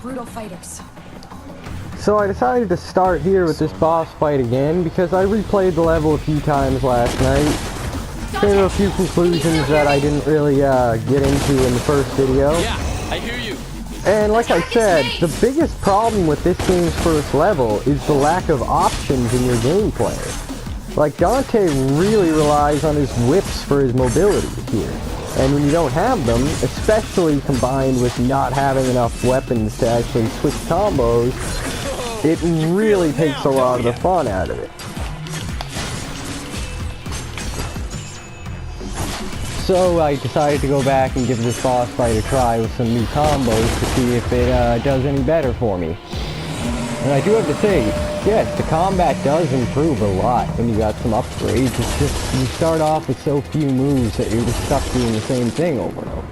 brutal fighters. So I decided to start here with this boss fight again because I replayed the level a few times last night. There were a few conclusions that I didn't really get into in the first video. Yeah, I hear you. And like I said, the biggest problem with this game's first level is the lack of options in your gameplay. Like, Dante really relies on his whips for his mobility here. And when you don't have them, especially combined with not having enough weapons to actually switch combos, it really takes a lot of the fun out of it. So I decided to go back and give this boss fight a try with some new combos to see if it does any better for me. And I do have to say, yes, the combat does improve a lot when you got some upgrades. It's just, you start off with so few moves that you're just stuck doing the same thing over and over.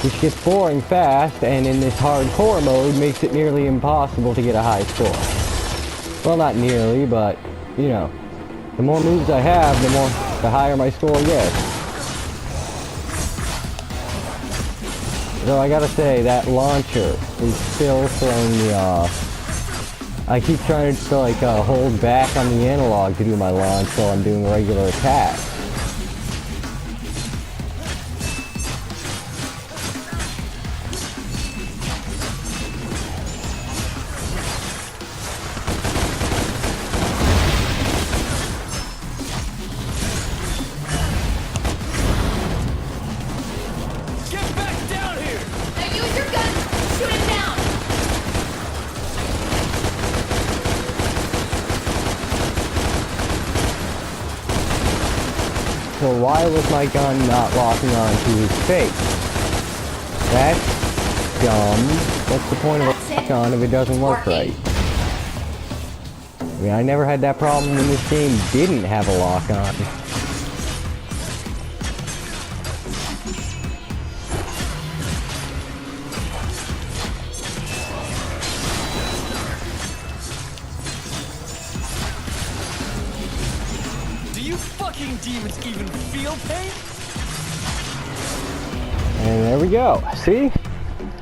Which gets boring fast, and in this hardcore mode makes it nearly impossible to get a high score. Well, not nearly, but, you know, the more moves I have, the higher my score gets. So I gotta say, that launcher is still throwing me off. I keep trying to like hold back on the analog to do my launch while I'm doing regular attacks. So why was my gun not locking onto his face? That's dumb. What's the point of a lock-on if it doesn't work right? I mean, I never had that problem when this game didn't have a lock-on. Demons even feel pain? And there we go. See?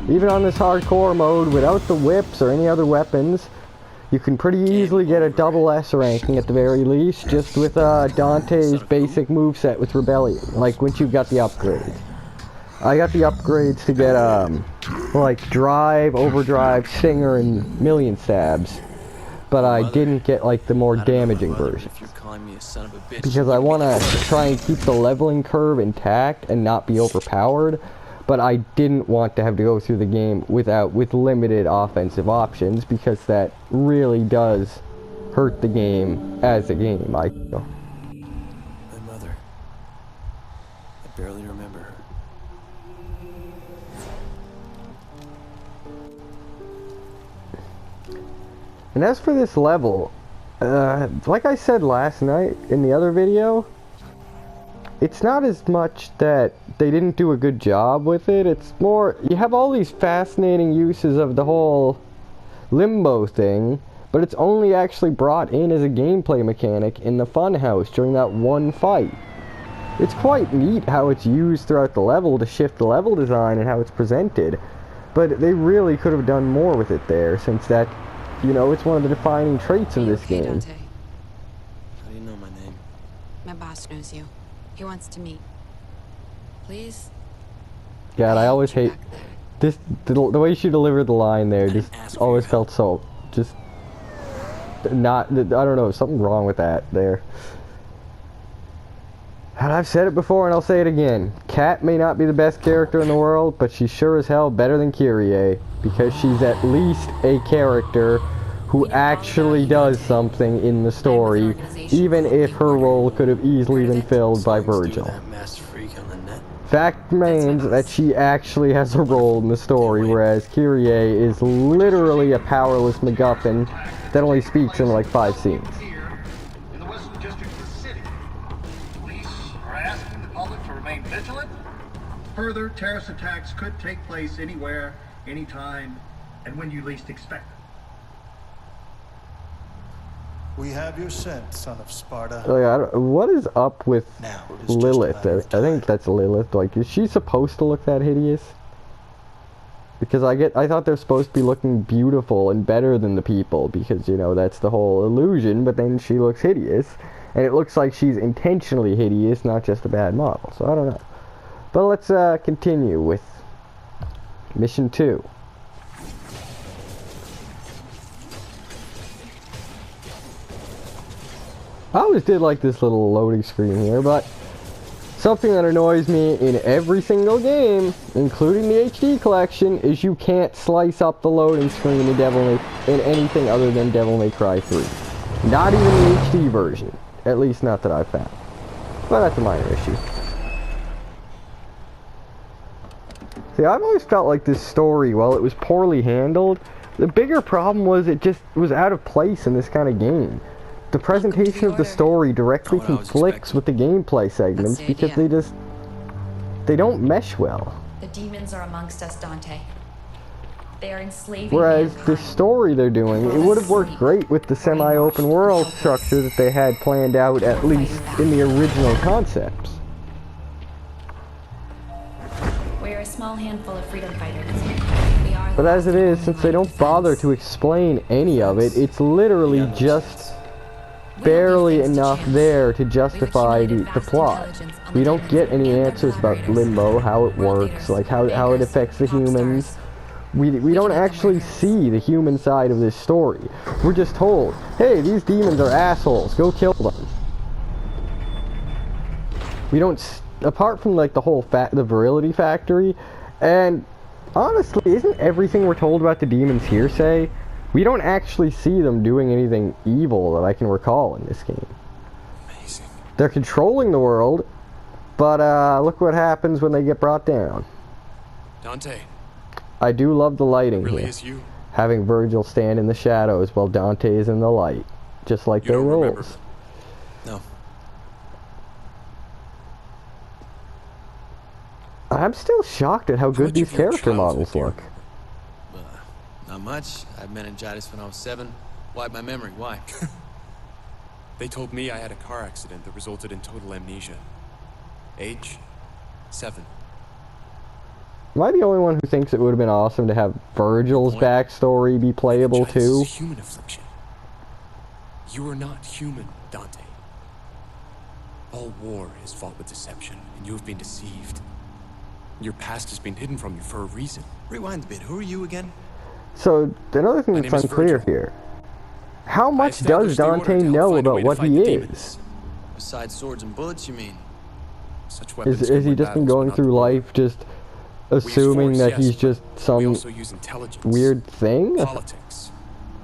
Even on this hardcore mode, without the whips or any other weapons, you can pretty easily get a double S ranking at the very least, just with Dante's basic moveset with Rebellion, like once you've got the upgrades. I got the upgrades to get, like Drive, Overdrive, Stinger, and Million Stabs. But I didn't get like the more damaging version. Because I want to try and keep the leveling curve intact and not be overpowered, but I didn't want to have to go through the game with limited offensive options, because that really does hurt the game as a game, I feel. My mother. I barely remember her. And as for this level, like I said last night in the other video, it's not as much that they didn't do a good job with it, it's more, you have all these fascinating uses of the whole limbo thing, but it's only actually brought in as a gameplay mechanic in the funhouse during that one fight. It's quite neat how it's used throughout the level to shift the level design and how it's presented, but they really could have done more with it there, since that, you know, it's one of the defining traits of this game. Dante? How do you know my name? My boss knows you. He wants to meet. Please? God, I always hate this. The way she delivered the line there just always felt so just not. I don't know, something wrong with that there. And I've said it before and I'll say it again. Kat may not be the best character in the world, but she's sure as hell better than Kyrie, because she's at least a character who actually does something in the story, even if her role could have easily been filled by Virgil. Fact remains that she actually has a role in the story, whereas Kyrie is literally a powerless MacGuffin that only speaks in like 5 scenes. In the Western District of the city, police are asking the public to remain vigilant. Further terrorist attacks could take place anywhere, anytime, and when you least expect it. We have your scent, son of Sparta. Like, what is up with Lilith? I think that's Lilith. Like, is she supposed to look that hideous? Because I thought they're supposed to be looking beautiful and better than the people, because, you know, that's the whole illusion, but then she looks hideous. And it looks like she's intentionally hideous, not just a bad model. So I don't know. But let's continue with Mission 2. I always did like this little loading screen here, but something that annoys me in every single game, including the HD collection, is you can't slice up the loading screen in anything other than Devil May Cry 3. Not even the HD version. At least not that I've found. But that's a minor issue. See, I've always felt like this story, while it was poorly handled, the bigger problem was it just was out of place in this kind of game. The presentation of the story directly conflicts with the gameplay segments because they don't mesh well. The demons are amongst us, Dante. They are enslaving Whereas mankind. the story they're doing, it would have worked great with the semi-open world structure that they had planned out, at least in the original concepts. We're a small handful of freedom fighters. We are But as it is, since they don't bother to explain any of it, it's literally just barely enough there to justify the plot. We don't get any answers about Limbo, how it works, like how it affects the humans. We don't actually see the human side of this story. We're just told, hey, these demons are assholes, go kill them. We don't, apart from like the whole the virility factory, and honestly, isn't everything we're told about the demons hearsay? We don't actually see them doing anything evil that I can recall in this game. Amazing. They're controlling the world, but look what happens when they get brought down. Dante, I do love the lighting really here. is you. Having Virgil stand in the shadows while Dante is in the light. Just like You their don't remember. roles. No. I'm still shocked at how good much these of your character models childhood look. Not much. I had meningitis when I was 7. Wiped my memory. Why? They told me I had a car accident that resulted in total amnesia. Age? 7. Am I the only one who thinks it would have been awesome to have Virgil's backstory be playable Meningitis too? is human affliction. You are not human, Dante. All war is fought with deception, and you have been deceived. Your past has been hidden from you for a reason. Rewind a bit. Who are you again? So, another thing My that's name is unclear Virgil. here. How much does established the order Dante to help know find a about way to what fight he the is? demons. Besides swords and bullets, you mean? Such weapons Is come he with just been battles, going but not through the war. life just We use assuming force, that yes, he's just We some also use intelligence, weird thing? politics,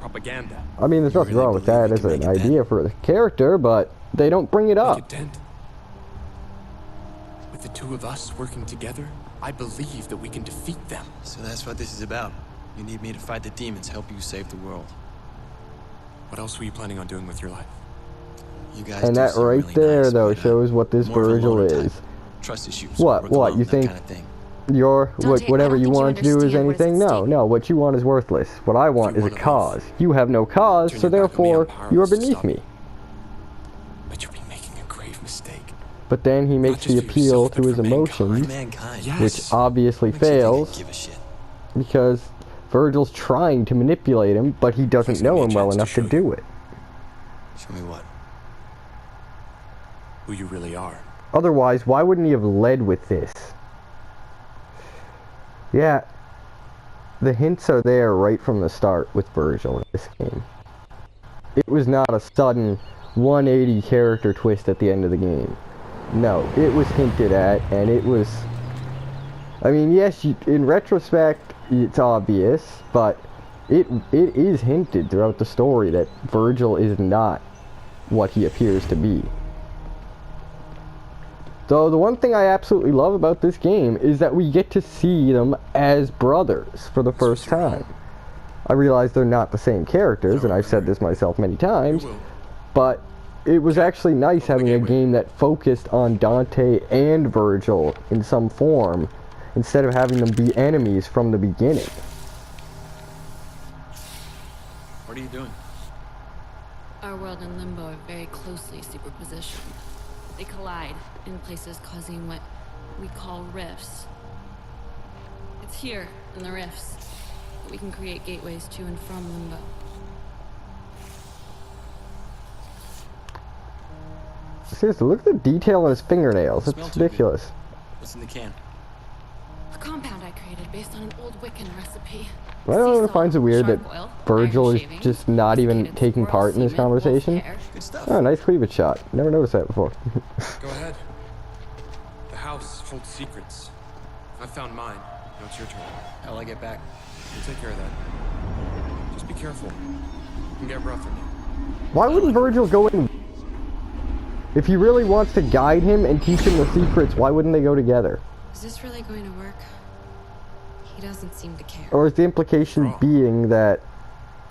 propaganda. I mean, there's You nothing really wrong with believe that we as can an make a dent? idea for the character, but they don't bring it Make a up. dent. With the two of us working together, I believe that we can defeat them. So that's what this is about. You need me to fight the demons, help you save the world. What else were you planning on doing with your life? You guys And do that seem right really there, nice, though, but, shows what this more of a Virgil loner is. type. Trust issues. What? work What? alone, You that think kind of thing. Dante, whatever I don't you think you want to do is understand what is anything? at No, stake. no, what you want is worthless. What I want you is a want to cause. You have no cause, Turn so your back on me, I'm therefore, you are powerless to beneath stop me. it. But you'll be making a grave mistake. But then he makes just the for appeal yourself, to but his for mankind. emotions, Mankind. Yes. which obviously Makes you think I fails, give a shit. because Virgil's trying to manipulate him, but he doesn't Please give me know a him well chance to enough to show do you. it. Show me what? Who you really are. Otherwise, why wouldn't he have led with this? Yeah, the hints are there right from the start with Virgil in this game. It was not a sudden 180 character twist at the end of the game. No, it was hinted at, and it was... I mean, yes, in retrospect, it's obvious, but it is hinted throughout the story that Virgil is not what he appears to be. So the one thing I absolutely love about this game is that we get to see them as brothers for the first time. I realize they're not the same characters, and I've said this myself many times, but it was actually nice having a game that focused on Dante and Virgil in some form, instead of having them be enemies from the beginning. What are you doing? Our world and Limbo are very closely superpositioned. They collide in places causing what we call rifts. It's here, in the rifts. We can create gateways to and from Limbo. Seriously, look at the detail on his fingernails. Smell It's too good. ridiculous. What's in the can? A compound I created based on an old Wiccan recipe. I don't know, finds it weird that Shark oil, Virgil iron is shavings, just not even desiccated taking squirrel part in this semen, wolf conversation. hair. Good stuff. Oh, nice cleavage shot. Never noticed that before. Go ahead. The house holds secrets. I found mine. Now it's your turn. How'll I get back? We'll take care of that. Just be careful. It can get rough in here. Why wouldn't Virgil go in? If he really wants to guide him and teach him the secrets, why wouldn't they go together? Is this really going to work? He doesn't seem to care. Or is the implication Wrong. being that...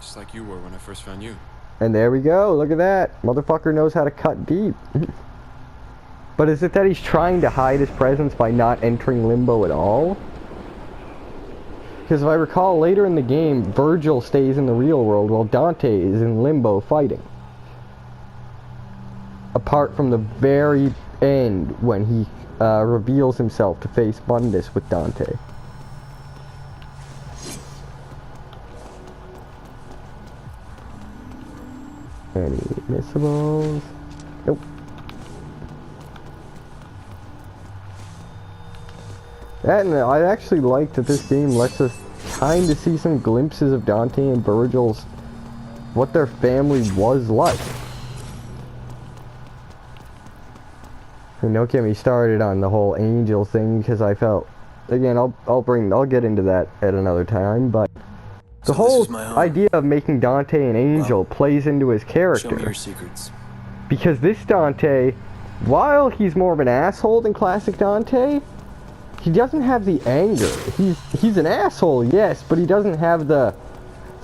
Just like you were when I first found you. And there we go, look at that. Motherfucker knows how to cut deep. But is it that he's trying to hide his presence by not entering Limbo at all? Because if I recall, later in the game, Virgil stays in the real world while Dante is in Limbo fighting. Apart from the very end when he reveals himself to face Mundus with Dante. Any missables? Nope. That, and I actually like that this game lets us kind of see some glimpses of Dante and Virgil's, what their family was like. And don't get me started on the whole angel thing, because I felt, again, I'll get into that at another time, but the So this whole is my home. idea of making Dante an angel plays into his Show me character. your secrets. Because this Dante, while he's more of an asshole than classic Dante, he doesn't have the anger. He's an asshole, yes, but he doesn't have the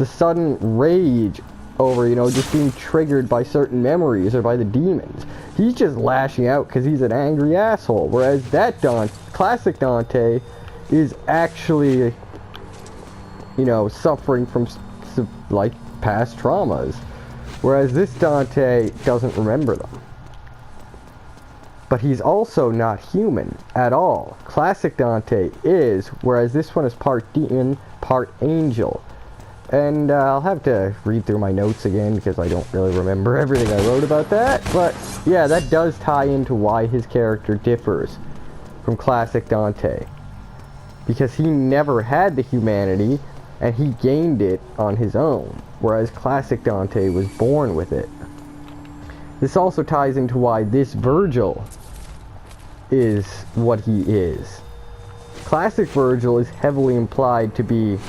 sudden rage over, you know, just being triggered by certain memories or by the demons. He's just lashing out because he's an angry asshole. Whereas that classic Dante is actually, you know, suffering from like past traumas. Whereas this Dante doesn't remember them. But he's also not human at all. Classic Dante is, whereas this one is part demon, part angel. And I'll have to read through my notes again because I don't really remember everything I wrote about that. But yeah, that does tie into why his character differs from classic Dante. Because he never had the humanity and he gained it on his own. Whereas classic Dante was born with it. This also ties into why this Virgil is what he is. Classic Virgil is heavily implied to be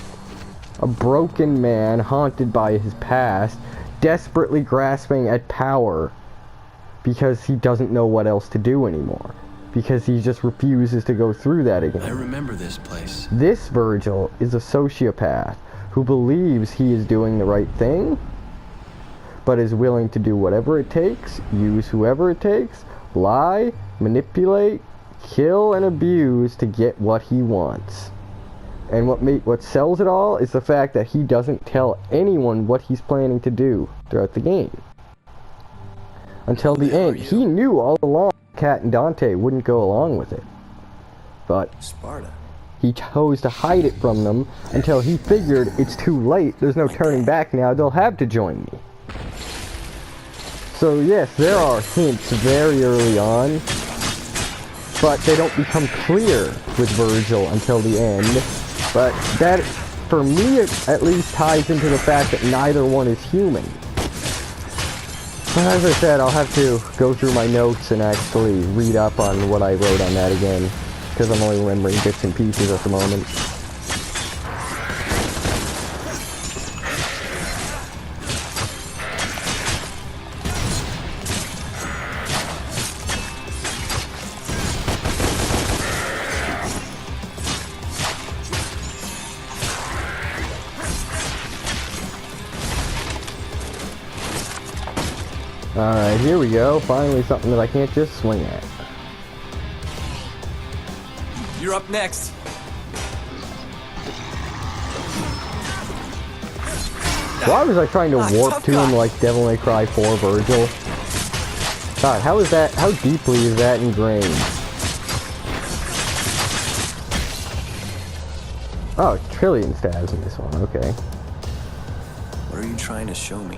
a broken man haunted by his past, desperately grasping at power because he doesn't know what else to do anymore. Because he just refuses to go through that again. I remember this place. This Virgil is a sociopath who believes he is doing the right thing, but is willing to do whatever it takes, use whoever it takes, lie, manipulate, kill, and abuse to get what he wants. And what sells it all is the fact that he doesn't tell anyone what he's planning to do throughout the game. Until the end. He knew all along Kat and Dante wouldn't go along with it. But Sparta. he chose to hide it from them until he figured it's too late. There's no turning back now. They'll have to join me. So yes, there are hints very early on, but they don't become clear with Virgil until the end. But that, for me, at least ties into the fact that neither one is human. But as I said, I'll have to go through my notes and actually read up on what I wrote on that again, because I'm only remembering bits and pieces at the moment. Alright, here we go. Finally something that I can't just swing at. You're up next. Why was I trying to warp tough to him guy. like Devil May Cry 4 Virgil? God, how deeply is that ingrained? Oh, it's trillion stabs in this one, okay. What are you trying to show me?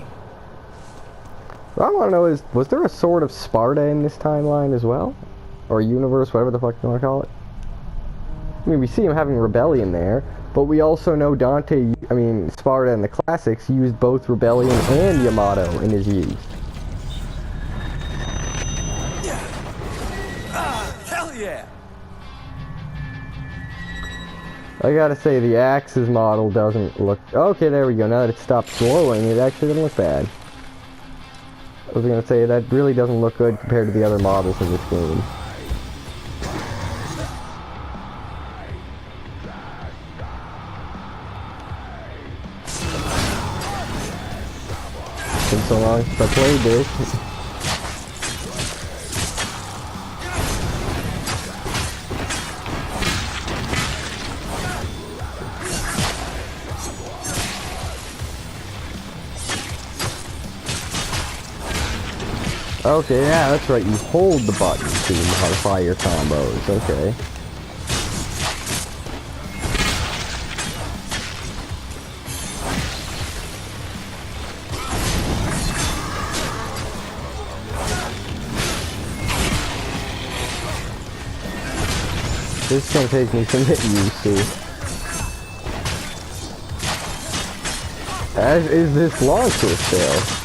What I want to know is, was there a Sword of Sparta in this timeline as well? Or universe, whatever the fuck you want to call it? I mean, we see him having rebellion there, but we also know Sparta in the classics used both rebellion and Yamato in his youth. Hell yeah! I gotta say, the Axe's model doesn't look... Okay, there we go. Now that it stopped glowing, it actually doesn't look bad. I was gonna say, that really doesn't look good compared to the other models in this game. It's been so long since I played this. Okay, yeah, that's right. You hold the button to modify your combos. Okay. This is gonna take me some getting used to. As is this launcher still.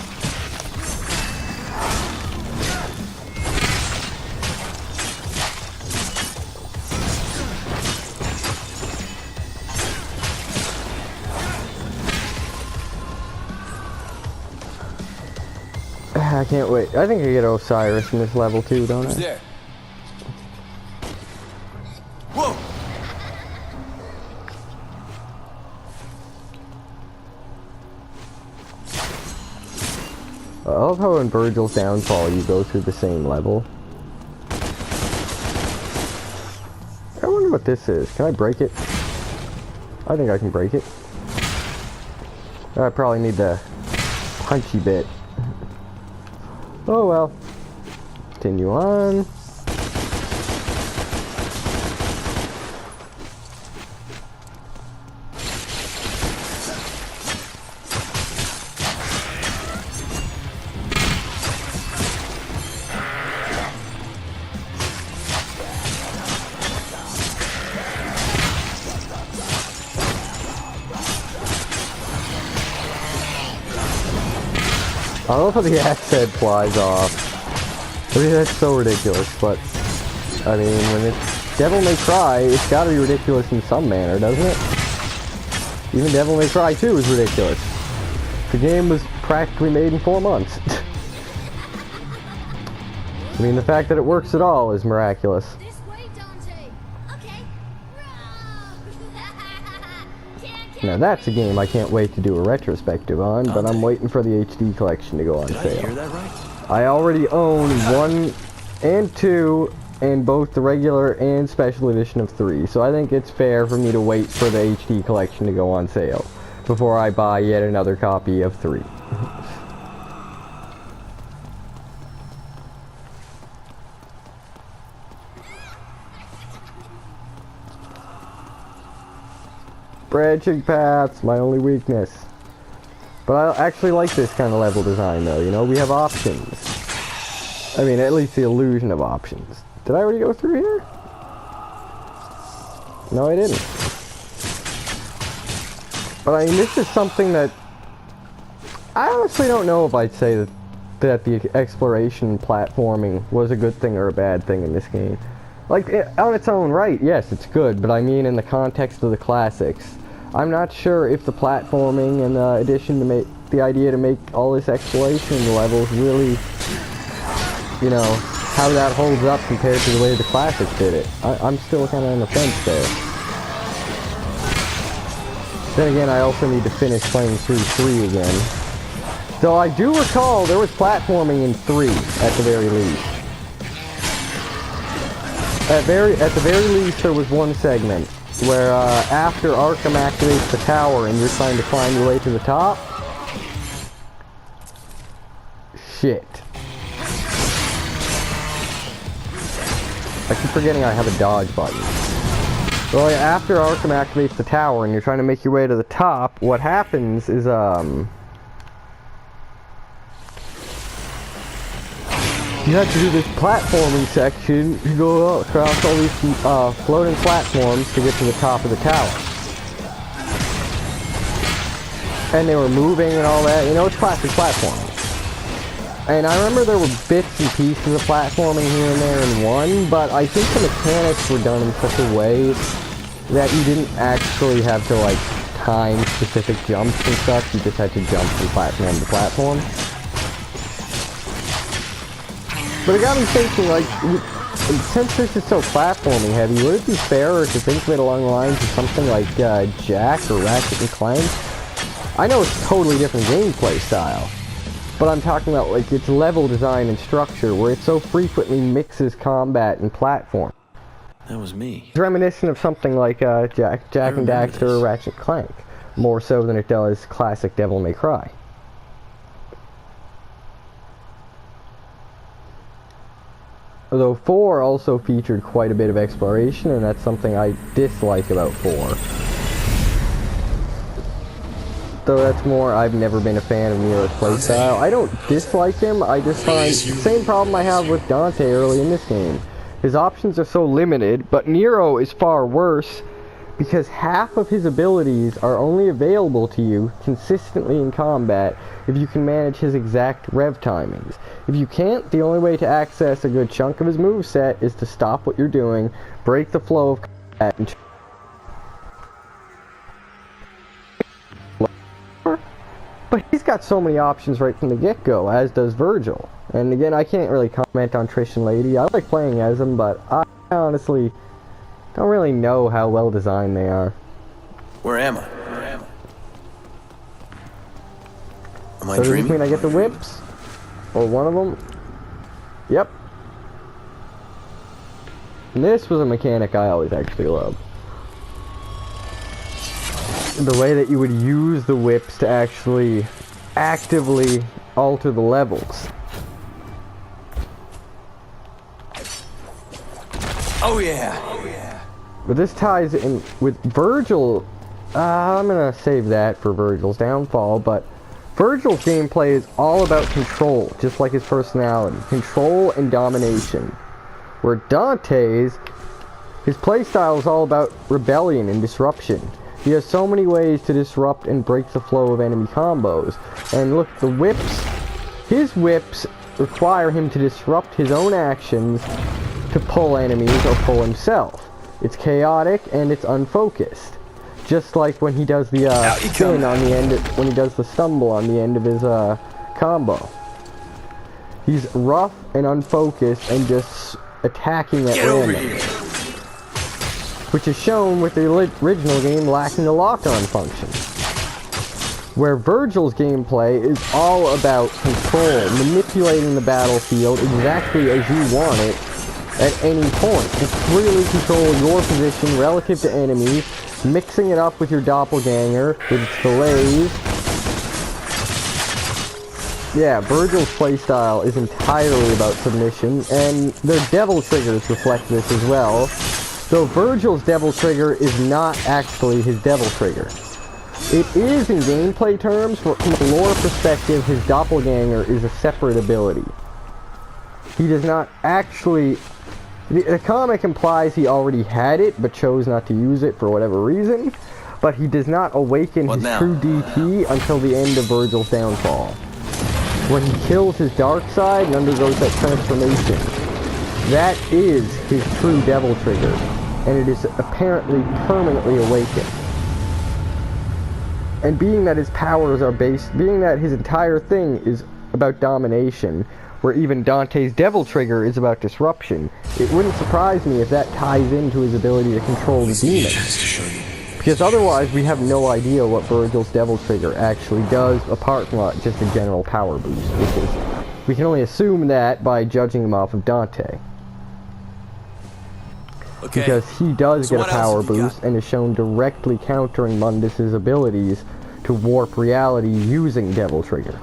I can't wait. I think I get Osiris in this level too, don't I? There. Whoa! I love how in Virgil's Downfall you go through the same level. I wonder what this is. Can I break it? I think I can break it. I probably need the punchy bit. Oh well. Continue on. I love how the axe head flies off. I mean, that's so ridiculous, but... I mean, when it's Devil May Cry, it's gotta be ridiculous in some manner, doesn't it? Even Devil May Cry 2 is ridiculous. The game was practically made in 4 months. I mean, the fact that it works at all is miraculous. This way, Dante. Okay. Now that's a game I can't wait to do a retrospective on, but I'm waiting for the HD collection to go on Did I sale. hear that right? I already own 1 and 2 and both the regular and special edition of 3, so I think it's fair for me to wait for the HD collection to go on sale before I buy yet another copy of 3. Branching paths, my only weakness. But I actually like this kind of level design though, you know, we have options. I mean, at least the illusion of options. Did I already go through here? No, I didn't. But I mean, this is something that... I honestly don't know if I'd say that the exploration platforming was a good thing or a bad thing in this game. Like, on its own right, yes, it's good, but I mean in the context of the classics. I'm not sure if the platforming and the addition to make the idea to make all this exploration levels really, you know, how that holds up compared to the way the classics did it. I'm still kind of on the fence there. Then again, I also need to finish playing through 3 again. Though I do recall there was platforming in 3 at the very least. At the very least, there was one segment where after Arkham activates the tower and you're trying to climb your way to the top. Shit. I keep forgetting I have a dodge button. Well, after Arkham activates the tower and you're trying to make your way to the top, what happens is, you have to do this platforming section. You go across all these floating platforms to get to the top of the tower. And they were moving and all that. You know, it's classic platforming. And I remember there were bits and pieces of platforming here and there in 1, but I think the mechanics were done in such a way that you didn't actually have to, like, time specific jumps and stuff. You just had to jump from platform to platform. But it got me thinking, like, since this is so platforming heavy, would it be fairer to think of it along the lines of something like Jack or Ratchet and Clank? I know it's a totally different gameplay style, but I'm talking about, like, its level design and structure, where it so frequently mixes combat and platform. That was me. It's reminiscent of something like Jack and Daxter or Ratchet and Clank, more so than it does classic Devil May Cry. Although 4 also featured quite a bit of exploration, and that's something I dislike about 4. Though that's more, I've never been a fan of Nero's playstyle. I don't dislike him, I just find the same problem I have with Dante early in this game. His options are so limited, but Nero is far worse because half of his abilities are only available to you consistently in combat if you can manage his exact rev timings. If you can't, the only way to access a good chunk of his moveset is to stop what you're doing, break the flow of combat, and but he's got so many options right from the get-go, as does Virgil. And again, I can't really comment on Trish and Lady. I like playing as them, but I honestly don't really know how well designed they are. Where am I? Am I So does this dreaming? mean I get the whips? Or one of them? Yep. And this was a mechanic I always actually loved. The way that you would use the whips to actually actively alter the levels. Oh yeah. But this ties in with Virgil. I'm gonna save that for Virgil's downfall, but Virgil's gameplay is all about control, just like his personality. Control and domination. Where Dante's, his playstyle is all about rebellion and disruption. He has so many ways to disrupt and break the flow of enemy combos. And look, the whips, his whips require him to disrupt his own actions to pull enemies or pull himself. It's chaotic and it's unfocused. Just like when he does the spin on the end, when he does the stumble on the end of his combo. He's rough and unfocused and just attacking at random. Which is shown with the original game lacking a lock-on function. Where Virgil's gameplay is all about control, manipulating the battlefield exactly as you want it at any point. To freely control your position relative to enemies, mixing it up with your doppelganger, with its delays. Yeah, Virgil's playstyle is entirely about submission, and their devil triggers reflect this as well. Though Virgil's devil trigger is not actually his devil trigger. It is in gameplay terms, but from a lore perspective, his doppelganger is a separate ability. He does not actually... The comic implies he already had it, but chose not to use it for whatever reason, but he does not awaken his true DT until the end of Virgil's downfall. When he kills his dark side and undergoes that transformation. That is his true devil trigger, and it is apparently permanently awakened. And being that his powers are being that his entire thing is about domination, where even Dante's devil trigger is about disruption, it wouldn't surprise me if that ties into his ability to control the demons. Because otherwise we have no idea what Virgil's devil trigger actually does, apart from just a general power boost, which is, we can only assume that by judging him off of Dante. Okay. Because he does get a power boost and is shown directly countering Mundus's abilities to warp reality using Devil Trigger.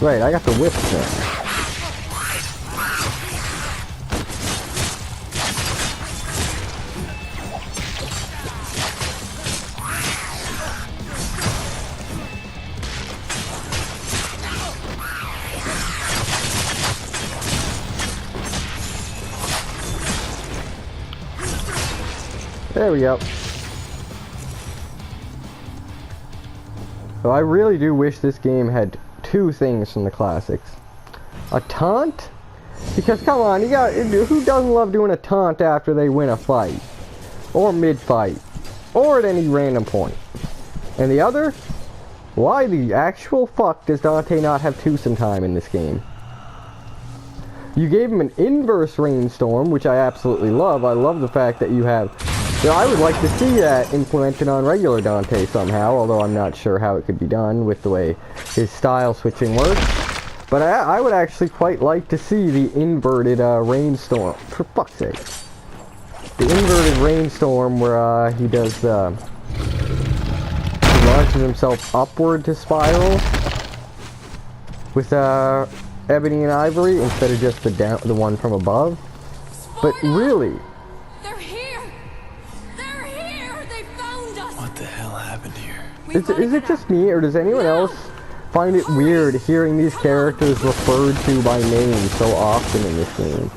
Right, I got the whips now. There we go. So I really do wish this game had two things from the classics. A taunt? Because come on, who doesn't love doing a taunt after they win a fight? Or mid-fight? Or at any random point? And the other? Why the actual fuck does Dante not have twosome time in this game? You gave him an inverse rainstorm, which I absolutely love. I love the fact that you have... I would like to see that implemented on regular Dante somehow, although I'm not sure how it could be done with the way his style switching works. But I would actually quite like to see the inverted rainstorm, for fuck's sake. The inverted rainstorm where he does he launches himself upward to spiral with ebony and ivory instead of just the one from above. But really... Is it just me, or does anyone else find it weird hearing these characters referred to by name so often in this game?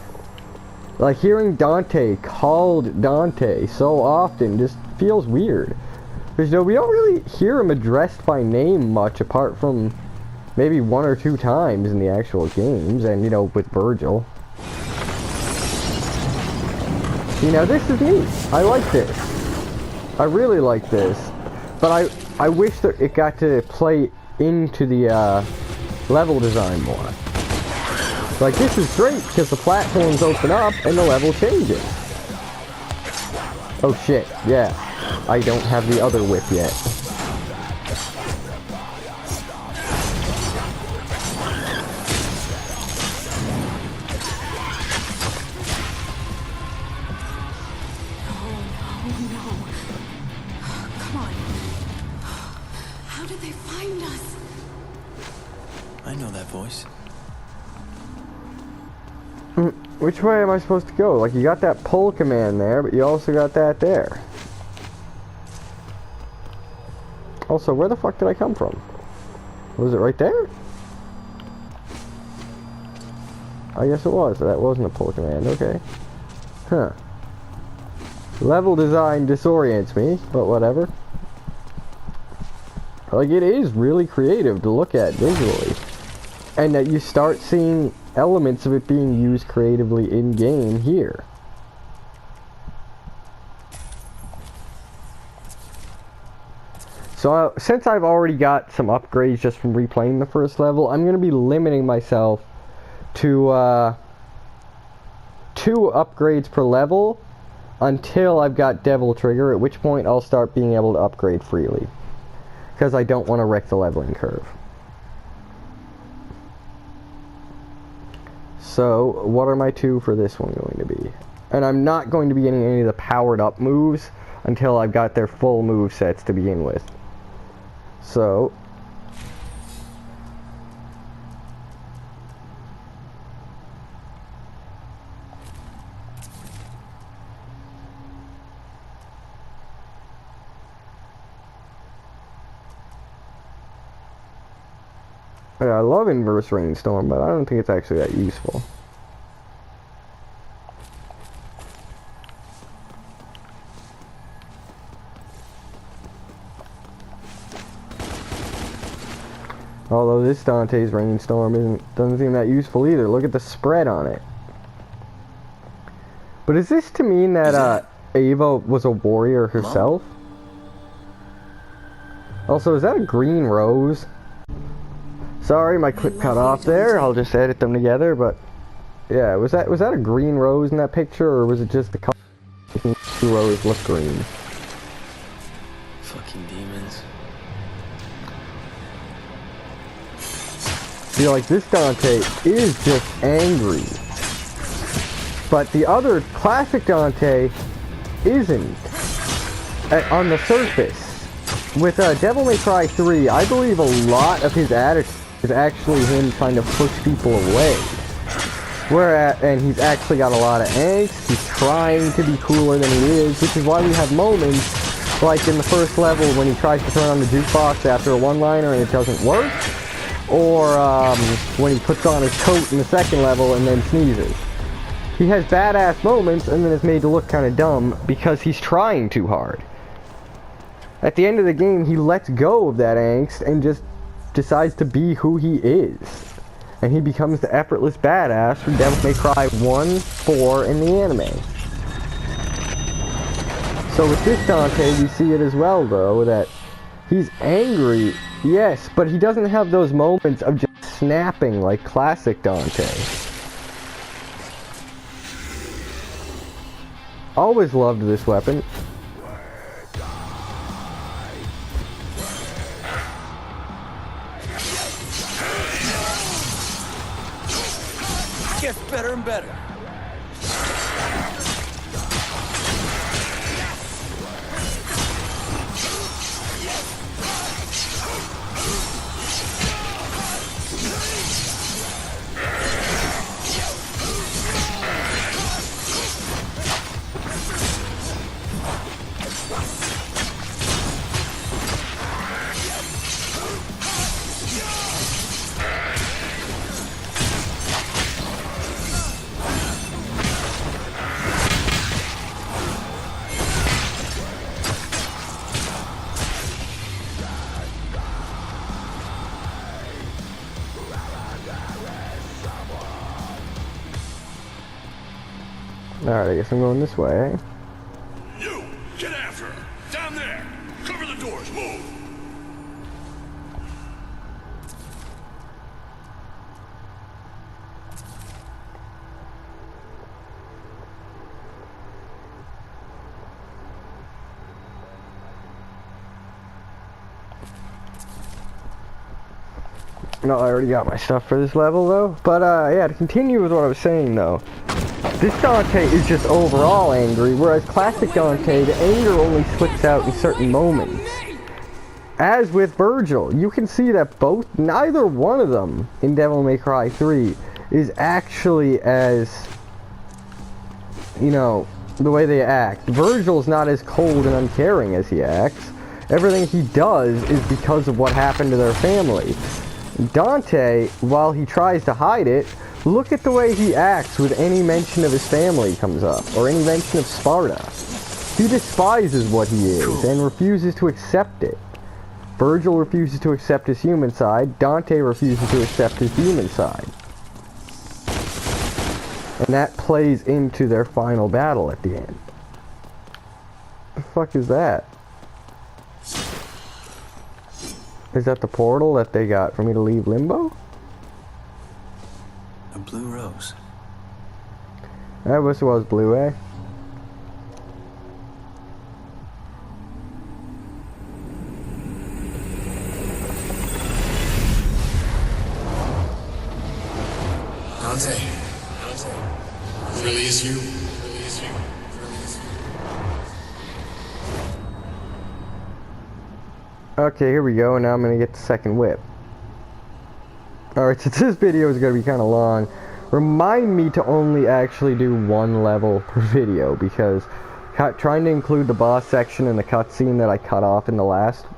Like, hearing Dante called Dante so often just feels weird. Because, we don't really hear him addressed by name much, apart from maybe one or two times in the actual games, and, with Virgil. This is neat. I like this. I really like this. But I wish that it got to play into the level design more. Like, this is great because the platforms open up and the level changes. Oh shit, yeah. I don't have the other whip yet. Which way am I supposed to go? Like, you got that pull command there, but you also got that there. Also, where the fuck did I come from? Was it right there? I guess it was. That wasn't a pull command. Okay. Huh. Level design disorients me, but whatever. Like, it is really creative to look at visually. And that you start seeing elements of it being used creatively in-game here. So, since I've already got some upgrades just from replaying the first level, I'm going to be limiting myself to 2 upgrades per level until I've got Devil Trigger, at which point I'll start being able to upgrade freely. Because I don't want to wreck the leveling curve. So, what are my 2 for this one going to be? And I'm not going to be getting any of the powered up moves until I've got their full move sets to begin with. So, I love Inverse Rainstorm, but I don't think it's actually that useful. Although this Dante's Rainstorm doesn't seem that useful either. Look at the spread on it. But is this to mean that Ava was a warrior herself? Also, is that a green rose? Sorry, my clip cut off there. I'll just edit them together, but yeah, was that a green rose in that picture, or was it just the color making the rose look green? Fucking demons. See, like, this Dante is just angry. But the other classic Dante isn't. On the surface. With Devil May Cry 3, I believe a lot of his attitude is actually him trying to push people away. And he's actually got a lot of angst. He's trying to be cooler than he is, which is why we have moments like in the first level when he tries to turn on the jukebox after a one-liner and it doesn't work, or when he puts on his coat in the second level and then sneezes. He has badass moments and then is made to look kind of dumb because he's trying too hard. At the end of the game, he lets go of that angst and just decides to be who he is. And he becomes the effortless badass from Devil May Cry 1, 4, and the anime. So with this Dante, we see it as well, though, that he's angry, yes, but he doesn't have those moments of just snapping like classic Dante. Always loved this weapon. Gets better and better. Alright, I guess I'm going this way. You! Get after her! Down there! Cover the doors! Move! No, I already got my stuff for this level, though. But, yeah, to continue with what I was saying, though. This Dante is just overall angry, whereas classic Dante, the anger only slips out in certain moments. As with Virgil, you can see that neither one of them in Devil May Cry 3 is actually as, you know, the way they act. Virgil's not as cold and uncaring as he acts. Everything he does is because of what happened to their family. Dante, while he tries to hide it, look at the way he acts with any mention of his family comes up, or any mention of Sparta. He despises what he is, and refuses to accept it. Virgil refuses to accept his human side, Dante refuses to accept his human side. And that plays into their final battle at the end. The fuck is that? Is that the portal that they got for me to leave Limbo? A blue rose. I wish it was blue, eh? Dante. It really is you. Okay, here we go, and now I'm gonna get the second whip. Alright, so this video is gonna be kinda long. Remind me to only actually do one level per video, because trying to include the boss section and the cutscene that I cut off in the last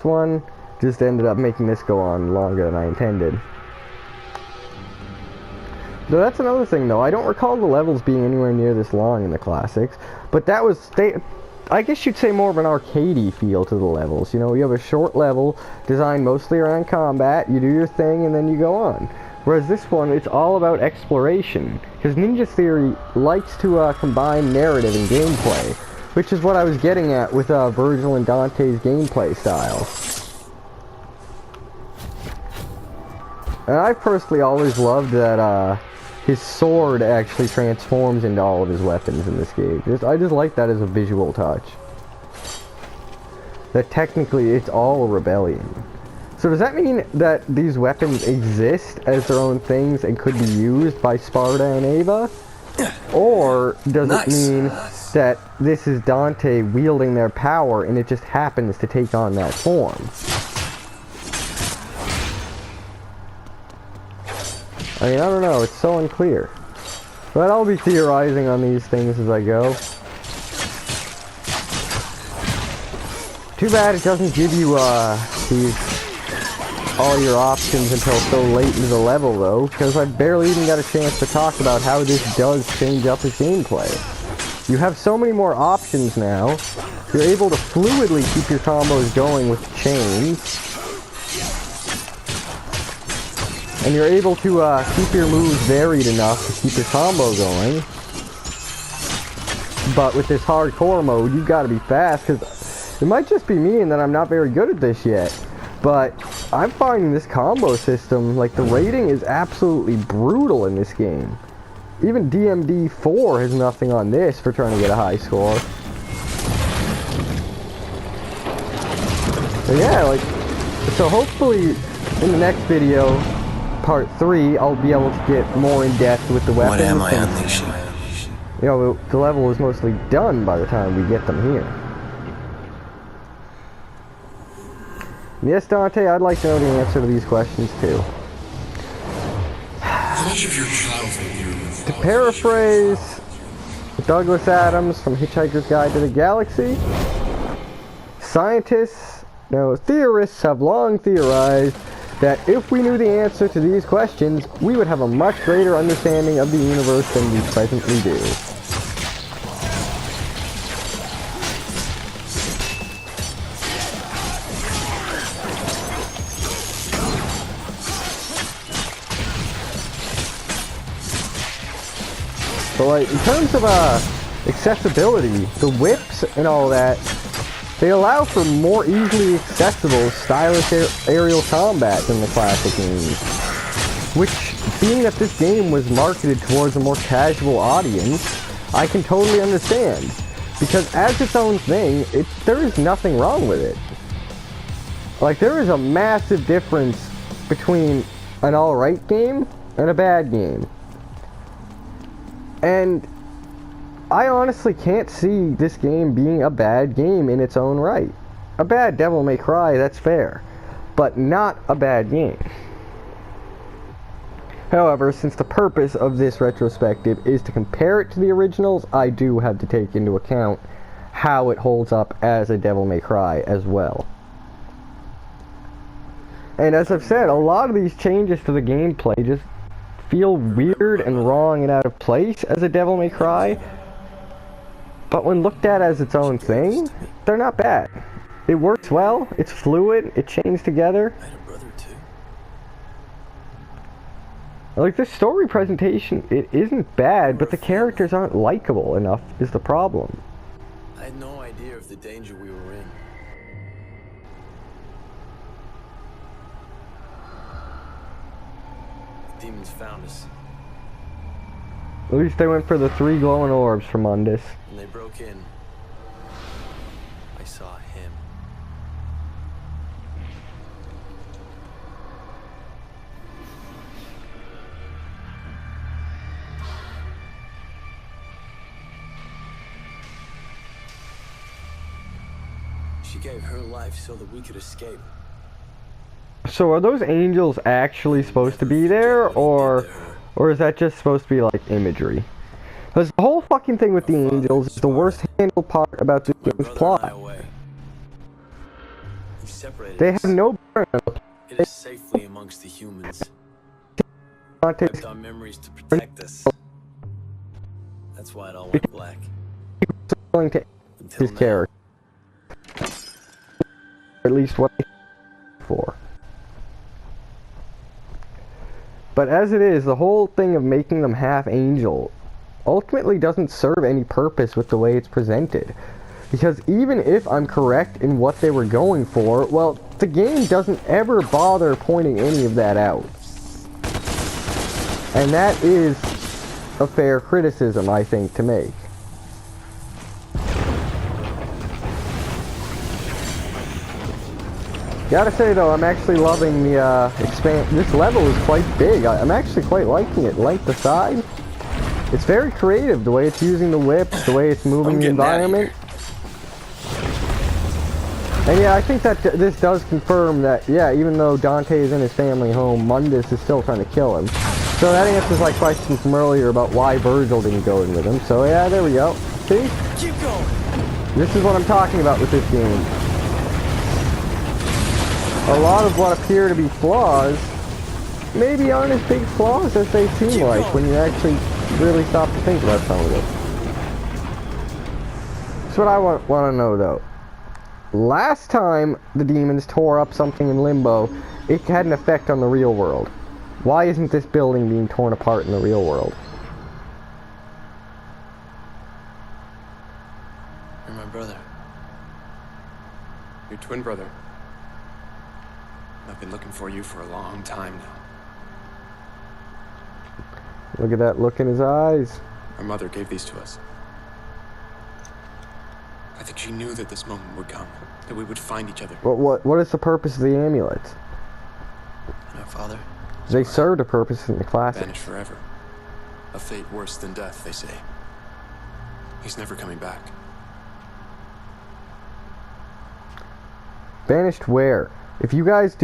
one just ended up making this go on longer than I intended. So that's another thing, though. I don't recall the levels being anywhere near this long in the classics, but that was I guess you'd say more of an arcadey feel to the levels. You know, you have a short level designed mostly around combat, you do your thing, and then you go on. Whereas this one, it's all about exploration, because Ninja Theory likes to combine narrative and gameplay, which is what I was getting at with Virgil and Dante's gameplay style. And I personally always loved that his sword actually transforms into all of his weapons in this game. I just like that as a visual touch. That technically it's all a rebellion. So does that mean that these weapons exist as their own things and could be used by Sparta and Ava? Or does it mean that this is Dante wielding their power and it just happens to take on that form? I mean, I don't know, it's so unclear. But I'll be theorizing on these things as I go. Too bad it doesn't give you, all your options until so late into the level, though, because I barely even got a chance to talk about how this does change up his gameplay. You have so many more options now. You're able to fluidly keep your combos going with chains. And you're able to keep your moves varied enough to keep your combo going. But with this hardcore mode, you've got to be fast, because it might just be me and that I'm not very good at this yet. But I'm finding this combo system, like, the rating is absolutely brutal in this game. Even DmD4 has nothing on this for trying to get a high score. But yeah, like, so hopefully in the next video, part 3, I'll be able to get more in depth with the weapons. What am I unleashing? You know, the level is mostly done by the time we get them here. Yes, Dante, I'd like to know the answer to these questions too. How much of your childhood To paraphrase Douglas Adams from Hitchhiker's Guide to the Galaxy, theorists have long theorized that if we knew the answer to these questions, we would have a much greater understanding of the universe than we presently do. So, like, in terms of accessibility, the whips and all that, they allow for more easily accessible, stylish aerial combat than the classic games. Which, being that this game was marketed towards a more casual audience, I can totally understand. Because as its own thing, there is nothing wrong with it. Like, there is a massive difference between an alright game and a bad game. And I honestly can't see this game being a bad game in its own right. A bad Devil May Cry, that's fair, but not a bad game. However, since the purpose of this retrospective is to compare it to the originals, I do have to take into account how it holds up as a Devil May Cry as well. And as I've said, a lot of these changes to the gameplay just feel weird and wrong and out of place as a Devil May Cry, but when looked at as its own thing, they're not bad. It works well, it's fluid, it chains together. I had a brother too. Like, the story presentation, it isn't bad, but the characters aren't likable enough is the problem. I had no idea of the danger we were in. The demons found us. At least they went for the 3 glowing orbs from Mundus. When they broke in, I saw him. She gave her life so that we could escape. So are those angels actually supposed to be there, or is that just supposed to be like imagery? Because the whole fucking thing with the angels is the worst handled part about this game's plot. They have no burn. It is safely amongst the humans. Kept our memories to protect us. That's why it all went black. To his character. At least what for. But as it is, the whole thing of making them half angel ultimately doesn't serve any purpose with the way it's presented. Because even if I'm correct in what they were going for, well, the game doesn't ever bother pointing any of that out. And that is a fair criticism, I think, to make. Gotta say though, I'm actually loving the this level is quite big. I'm actually quite liking it. Length aside, it's very creative, the way it's using the whips, the way it's moving the environment. And yeah, I think that this does confirm that, yeah, even though Dante is in his family home, Mundus is still trying to kill him. So that answers my question from earlier about why Virgil didn't go in with him. So yeah, there we go. See? Keep going. This is what I'm talking about with this game. A lot of what appear to be flaws maybe aren't as big flaws as they seem like when you actually really stop to think about some of it. That's what I want to know though. Last time the demons tore up something in Limbo, it had an effect on the real world. Why isn't this building being torn apart in the real world? You're my brother. Your twin brother. I've been looking for you for a long time now. Look at that look in his eyes. Our mother gave these to us. I think she knew that this moment would come, that we would find each other. What is the purpose of the amulets? And our father? They served a purpose in the classics. Vanished forever. A fate worse than death, they say. He's never coming back. Banished where? If you guys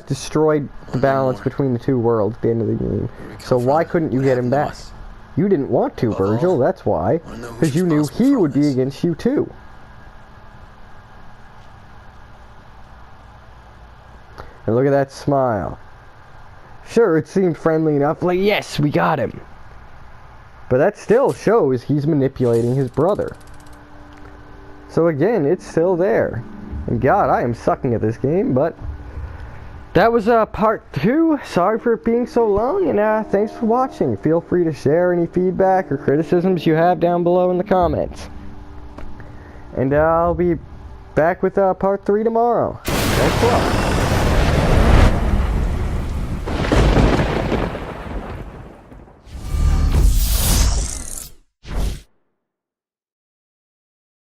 destroyed the balance between the two worlds at the end of the game. So why couldn't you get him back? You didn't want to, Virgil, that's why. Because you knew he would be against you too. And look at that smile. Sure, it seemed friendly enough, like, yes, we got him. But that still shows he's manipulating his brother. So again, it's still there. And God, I am sucking at this game, but that was part 2. Sorry for it being so long, and thanks for watching. Feel free to share any feedback or criticisms you have down below in the comments. And I'll be back with part 3 tomorrow. Thanks a lot.